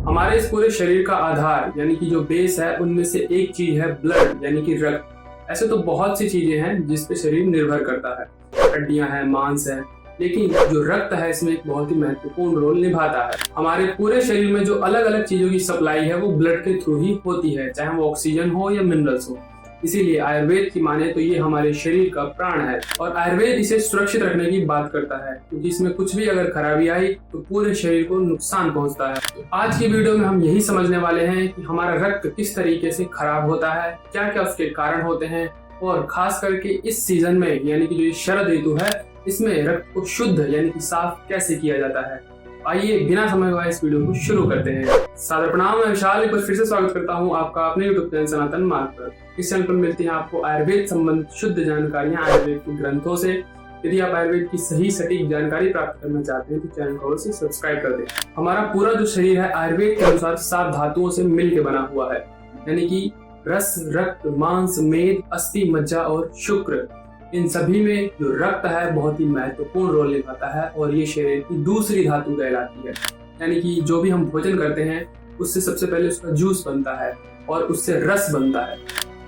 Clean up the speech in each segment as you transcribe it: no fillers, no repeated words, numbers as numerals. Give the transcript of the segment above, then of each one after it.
हमारे इस पूरे शरीर का आधार यानी कि जो बेस है उनमें से एक चीज है ब्लड यानी कि रक्त। ऐसे तो बहुत सी चीजें हैं जिस पे शरीर निर्भर करता है, हड्डियां हैं, मांस है, लेकिन जो रक्त है इसमें एक बहुत ही महत्वपूर्ण रोल निभाता है। हमारे पूरे शरीर में जो अलग अलग चीजों की सप्लाई है वो ब्लड के थ्रू ही होती है, चाहे वो ऑक्सीजन हो या मिनरल्स हो। इसीलिए आयुर्वेद की माने तो ये हमारे शरीर का प्राण है और आयुर्वेद इसे सुरक्षित रखने की बात करता है, क्योंकि इसमें कुछ भी अगर खराबी आई तो पूरे शरीर को नुकसान पहुंचता है। तो आज की वीडियो में हम यही समझने वाले हैं कि हमारा रक्त किस तरीके से खराब होता है, क्या क्या उसके कारण होते हैं, और खास करके इस सीजन में यानी कि जो शरद ऋतु है इसमें रक्त को शुद्ध यानी कि साफ कैसे किया जाता है। आइए बिना समय गवाए इस वीडियो को शुरू करते हैं। सादर प्रणाम, मैं विशाल एक बार फिर से स्वागत करता हूं आपका अपने यूट्यूब चैनल सनातन मार्ग पर। इस चैनल पर मिलती हैं आपको आयुर्वेद संबंधित शुद्ध जानकारियां आयुर्वेद के ग्रंथों से। यदि आप आयुर्वेद की सही सटीक जानकारी प्राप्त करना चाहते हैं तो चैनल को अवश्य सब्सक्राइब कर दें। हमारा पूरा जो शरीर है आयुर्वेद के अनुसार 7 धातुओं से मिलकर बना हुआ है, यानी कि रस, रक्त, मांस, मेद, अस्थि, मज्जा और शुक्र। इन सभी में जो रक्त है बहुत ही महत्वपूर्ण रोल निभाता है और ये शरीर की दूसरी धातु कहलाती है। यानी कि जो भी हम भोजन करते हैं उससे सबसे पहले उसका जूस बनता है और उससे रस बनता है।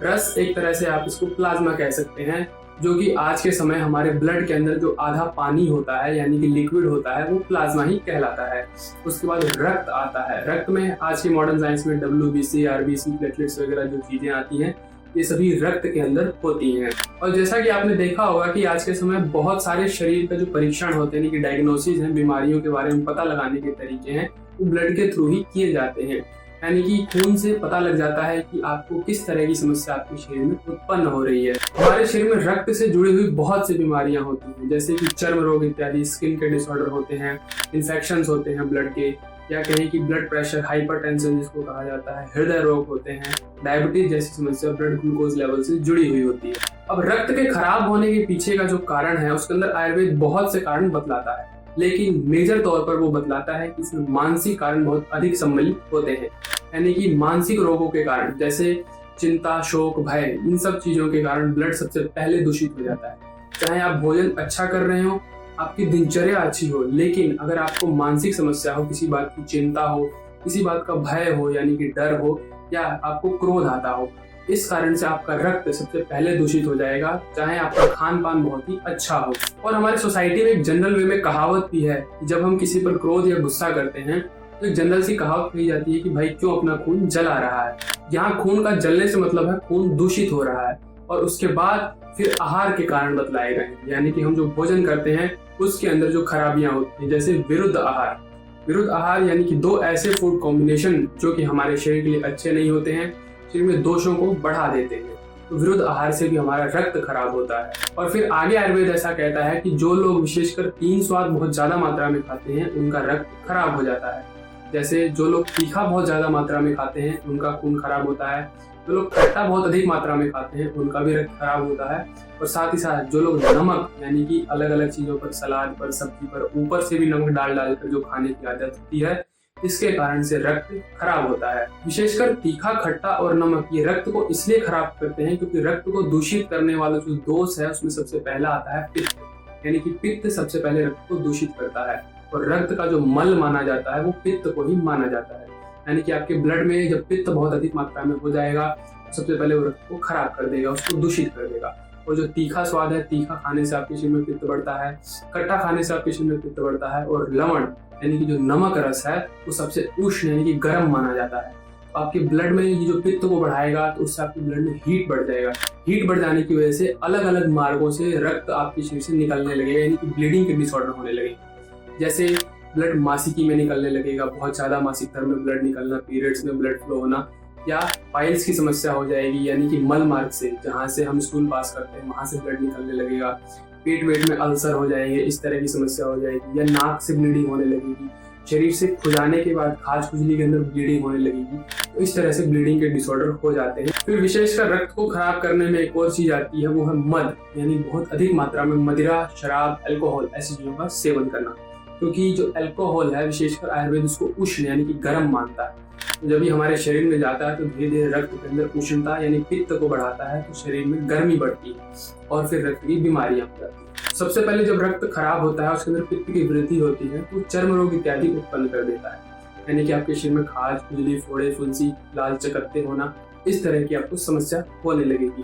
रस एक तरह से आप इसको प्लाज्मा कह सकते हैं, जो कि आज के समय हमारे ब्लड के अंदर जो आधा पानी होता है यानी कि लिक्विड होता है वो प्लाज्मा ही कहलाता है। उसके बाद रक्त आता है। रक्त में आज के मॉडर्न साइंस में WBC, RBC, प्लेटलेट्स वगैरह जो चीजें आती हैं ये सभी रक्त के अंदर होती हैं। और जैसा कि आपने देखा होगा कि आज के समय बहुत सारे शरीर का जो परीक्षण होते हैं, यानी कि डायग्नोसिस हैं, बीमारियों के बारे में पता लगाने के तरीके हैं, वो ब्लड के थ्रू ही किए जाते हैं। यानी कि खून से पता लग जाता है कि आपको किस तरह की समस्या आपके शरीर में उत्पन्न हो रही है। हमारे शरीर में रक्त से जुड़ी हुई बहुत सी बीमारियां होती हैं, जैसे कि चर्म रोग इत्यादि, स्किन के डिसऑर्डर होते हैं, इन्फेक्शंस होते हैं ब्लड के, या कहें कि ब्लड प्रेशर, हाइपरटेंशन जिसको कहा जाता है, हृदय रोग होते हैं, डायबिटीज जैसी समस्या ब्लड ग्लूकोज लेवल से जुड़ी हुई होती है। अब रक्त के खराब होने के पीछे का जो कारण है उसके अंदर आयुर्वेद बहुत से कारण बतलाता है, लेकिन मेजर तौर पर वो बतलाता है कि इसमें मानसिक कारण बहुत अधिक सम्मिलित होते हैं। यानी कि मानसिक रोगों के कारण जैसे चिंता, शोक, भय, इन सब चीजों के कारण ब्लड सबसे पहले दूषित हो जाता है। चाहे आप भोजन अच्छा कर रहे हो, आपकी दिनचर्या अच्छी हो, लेकिन अगर आपको मानसिक समस्या हो, किसी बात की चिंता हो, किसी बात का भय हो यानी कि डर हो, या आपको क्रोध आता हो, इस कारण से आपका रक्त सबसे पहले दूषित हो जाएगा, चाहे आपका खान पान बहुत ही अच्छा हो। और हमारे सोसाइटी में एक जनरल वे में कहावत भी है कि जब हम किसी पर क्रोध या गुस्सा करते हैं तो एक जनरल सी कहावत कही जाती है कि भाई क्यों अपना खून जला रहा है। यहाँ खून का जलने से मतलब है खून दूषित हो रहा है। और उसके बाद फिर आहार के कारण बतलाए गए, यानी कि हम जो भोजन करते हैं उसके अंदर जो खराबियां होती हैं, जैसे विरुद्ध आहार। विरुद्ध आहार यानी कि 2 ऐसे फूड कॉम्बिनेशन जो कि हमारे शरीर के लिए अच्छे नहीं होते हैं, शरीर में दोषों को बढ़ा देते हैं। तो विरुद्ध आहार से भी हमारा रक्त खराब होता है। और फिर आगे आयुर्वेद ऐसा कहता है कि जो लोग विशेषकर 3 स्वाद बहुत ज्यादा मात्रा में खाते हैं उनका रक्त खराब हो जाता है। जैसे जो लोग तीखा बहुत ज्यादा मात्रा में खाते हैं उनका खून खराब होता है, जो लोग खट्टा बहुत अधिक मात्रा में खाते हैं उनका भी रक्त खराब होता है, और साथ ही साथ जो लोग नमक यानी कि अलग अलग चीजों पर, सलाद पर, सब्जी पर ऊपर से भी नमक डाल कर जो खाने की आदत होती है, इसके कारण से रक्त खराब होता है। विशेषकर तीखा, खट्टा और नमक ये रक्त को इसलिए खराब करते हैं क्योंकि रक्त को दूषित करने वाला जो दोष है उसमें सबसे पहला आता है पित्त। यानी कि पित्त सबसे पहले रक्त को दूषित करता है, और रक्त का जो मल माना जाता है वो पित्त को ही माना जाता है। यानी कि आपके ब्लड में जब पित्त बहुत अधिक मात्रा में हो जाएगा तो सबसे पहले वो रक्त को खराब कर देगा, उसको दूषित कर देगा। और जो तीखा स्वाद है, तीखा खाने से आपके शरीर में पित्त बढ़ता है, खट्टा खाने से आपके शरीर में पित्त बढ़ता है, और लवण यानी कि जो नमक रस है वो सबसे उष्ण यानी कि गर्म माना जाता है। तो आपके ब्लड में ये जो पित्त को बढ़ाएगा तो उससे आपके ब्लड में हीट बढ़ जाएगा। हीट बढ़ जाने की वजह से अलग अलग मार्गों से रक्त आपके शरीर से निकलने लगेगा, यानी कि ब्लीडिंग के डिसऑर्डर होने लगेंगे। जैसे ब्लड मासिकी में निकलने लगेगा, बहुत ज्यादा मासिक धर्म में ब्लड निकलना, पीरियड्स में ब्लड फ्लो होना, या पाइल्स की समस्या हो जाएगी यानी कि मल मार्ग से, जहाँ से हम स्टूल पास करते हैं वहां से ब्लड निकलने लगेगा। पेट वेट में अल्सर हो जाएंगे, इस तरह की समस्या हो जाएगी, या नाक से ब्लीडिंग होने लगेगी, शरीर से खुजाने के बाद खाज खुजली के अंदर ब्लीडिंग होने लगेगी। तो इस तरह से ब्लीडिंग के डिसऑर्डर हो जाते हैं। फिर विशेषकर रक्त को खराब करने में एक और चीज आती है, वो है मद, यानी बहुत अधिक मात्रा में मदिरा, शराब, अल्कोहल ऐसी चीजों का सेवन करना। क्योंकि जो अल्कोहल है विशेषकर आयुर्वेद उसको उष्ण यानी कि गर्म मानता है। तो जब ये हमारे शरीर में जाता है तो धीरे धीरे रक्त के अंदर उष्णता यानी पित्त को बढ़ाता है, तो शरीर में गर्मी बढ़ती है और फिर रक्त की बीमारियां हो जाती है। सबसे पहले जब रक्त खराब होता है उसके अंदर पित्त की वृद्धि होती है तो चर्म रोग इत्यादि उत्पन्न कर देता है। यानी कि आपके शरीर में खाज, खुजली, फोड़े, फुंसी, लाल चकत्ते होना, इस तरह की आपको समस्या होने लगेगी।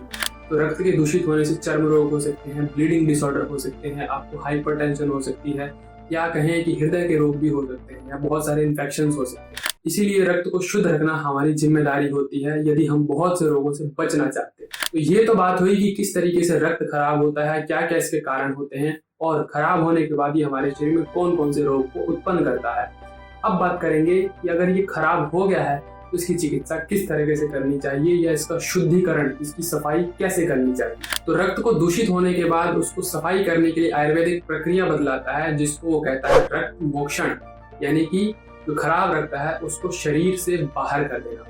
तो रक्त के दूषित होने से चर्म रोग हो सकते हैं, ब्लीडिंग डिसऑर्डर हो सकते हैं, आपको हाइपरटेंशन हो सकती है, या कहें कि हृदय के रोग भी हो सकते हैं, या बहुत सारे इन्फेक्शन हो सकते हैं। इसीलिए रक्त को शुद्ध रखना हमारी जिम्मेदारी होती है यदि हम बहुत से रोगों से बचना चाहते हैं। तो ये तो बात हुई कि किस तरीके से रक्त खराब होता है, क्या क्या इसके कारण होते हैं, और खराब होने के बाद ये हमारे शरीर में कौन कौन से रोग को उत्पन्न करता है। अब बात करेंगे कि अगर ये खराब हो गया है तो इसकी चिकित्सा किस तरीके से करनी चाहिए, या इसका शुद्धिकरण, इसकी सफाई कैसे करनी चाहिए। तो रक्त को दूषित होने के बाद उसको सफाई करने के लिए आयुर्वेदिक प्रक्रिया बतलाता है, जिसको वो कहता है रक्त मोक्षण, यानी कि जो खराब रक्त है उसको शरीर से बाहर कर देना।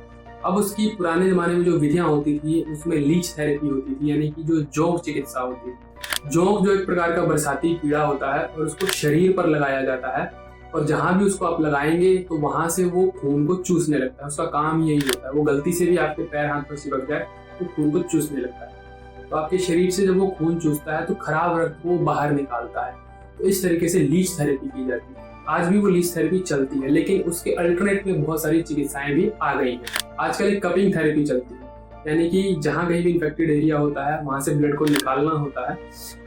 अब उसकी पुराने जमाने में जो विधियां होती थी उसमें लीच थेरेपी होती थी, यानी कि जो जोंक चिकित्सा होती है। जोंक जो एक प्रकार का बरसाती कीड़ा होता है और उसको शरीर पर लगाया जाता है, और जहां भी उसको आप लगाएंगे तो वहां से वो खून को चूसने लगता है। उसका काम यही होता है, वो गलती से भी आपके पैर हाथ पर चिपक जाए तो खून को चूसने लगता है। तो आपके शरीर से जब वो खून चूसता है तो खराब रक्त को बाहर निकालता है। तो इस तरीके से लीच थेरेपी की जाती है। आज भी वो लीच थेरेपी चलती है, लेकिन उसके अल्टरनेट में बहुत सारी चिकित्साएं भी आ गई हैं। आजकल एक कपिंग थेरेपी चलती है, यानी कि जहाँ कहीं भी इन्फेक्टेड एरिया होता है वहां से ब्लड को निकालना होता है,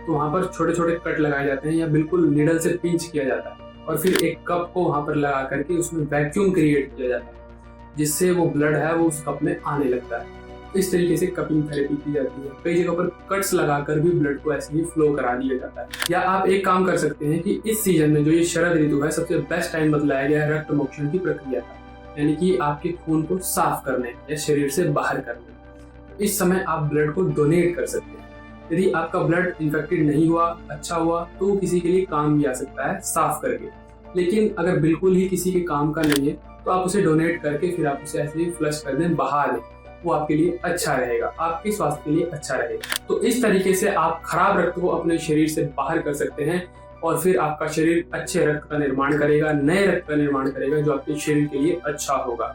तो वहां पर छोटे छोटे कट लगाए जाते हैं या बिल्कुल नीडल से पिंच किया जाता है, और फिर एक कप को वहां पर लगा करके उसमें वैक्यूम क्रिएट किया जाता है, जिससे वो ब्लड है वो उस कप में आने लगता है। इस तरीके से कपिंग थेरेपी की जाती है। कई जगह पर कट्स लगाकर भी ब्लड को ऐसे ही फ्लो करा दिया जाता है। या आप एक काम कर सकते हैं कि इस सीजन में जो ये शरद ऋतु है, सबसे बेस्ट टाइम बतलाया गया है रक्त मोक्षण की प्रक्रिया का, यानी कि आपके खून को साफ करने या शरीर से बाहर करने। इस समय आप ब्लड को डोनेट कर सकते हैं। यदि आपका ब्लड इन्फेक्टेड नहीं हुआ, अच्छा हुआ, तो वो किसी के लिए काम भी आ सकता है साफ करके। लेकिन अगर बिल्कुल ही किसी के काम का नहीं है तो आप उसे डोनेट करके फिर आप उसे ऐसे ही फ्लश कर दें, बहा दें। वो आपके लिए अच्छा रहेगा, आपके स्वास्थ्य के लिए अच्छा रहेगा। तो इस तरीके से आप खराब रक्त को अपने शरीर से बाहर कर सकते हैं, और फिर आपका शरीर अच्छे रक्त का निर्माण करेगा, नए रक्त का निर्माण करेगा, जो आपके शरीर के लिए अच्छा होगा।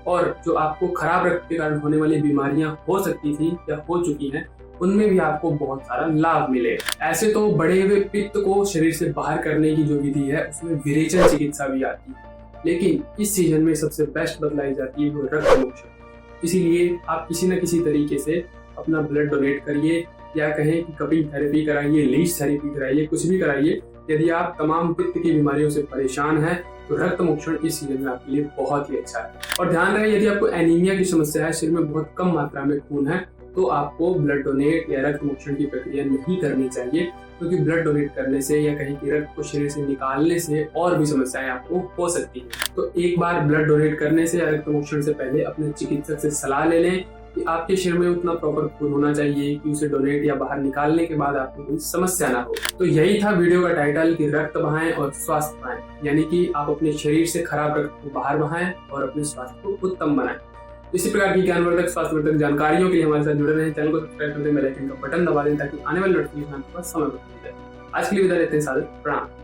और जो आपको खराब रक्त के कारण होने वाली बीमारियां हो सकती थी या हो चुकी हैं, उनमें भी आपको बहुत सारा लाभ मिलेगा। ऐसे तो बढ़े हुए पित्त को शरीर से बाहर करने की जो विधि है उसमें विरेचन चिकित्सा भी आती है, लेकिन इस सीजन में सबसे बेस्ट बतलाई जाती है वो रक्त मोक्षण। इसीलिए आप किसी न किसी तरीके से अपना ब्लड डोनेट करिए, या कहें कि कपिंग थेरेपी कराइए, लीच थेरेपी कराइए, कुछ भी कराइए। यदि आप तमाम पित्त की बीमारियों से परेशान हैं तो रक्त मोक्षण इस सीजन में आपके लिए बहुत ही अच्छा है। और ध्यान रहे, यदि आपको एनीमिया की समस्या है, शरीर में बहुत कम मात्रा में खून है, तो आपको ब्लड डोनेट या रक्त मोक्षण की प्रक्रिया नहीं करनी चाहिए, क्योंकि ब्लड डोनेट करने से या कहीं की रक्त को शरीर से निकालने से और भी समस्याएं आपको हो सकती हैं। तो एक बार ब्लड डोनेट करने से या रक्त मोक्षण से पहले अपने चिकित्सक से सलाह ले लें कि आपके शरीर में उतना प्रॉपर खून होना चाहिए कि उसे डोनेट या बाहर निकालने के बाद आपको कोई समस्या ना हो। तो यही था वीडियो का टाइटल कि रक्त बहाएं और स्वास्थ्य पाएं, यानी कि आप अपने शरीर से खराब रक्त को बाहर बहाएं और अपने स्वास्थ्य को उत्तम बनाएं। इसी प्रकार की ज्ञानवर्धक, स्वास्थ्यवर्धक जानकारियों के लिए हमारे साथ जुड़े रहें। चैनल को सब्सक्राइब करके बेल आइकन का बटन दबा दें ताकि आने वाले नोटिफिकेशन आपके पास समय पर मिल जाए। आज के लिए विदा लेते हैं, सादर प्रणाम।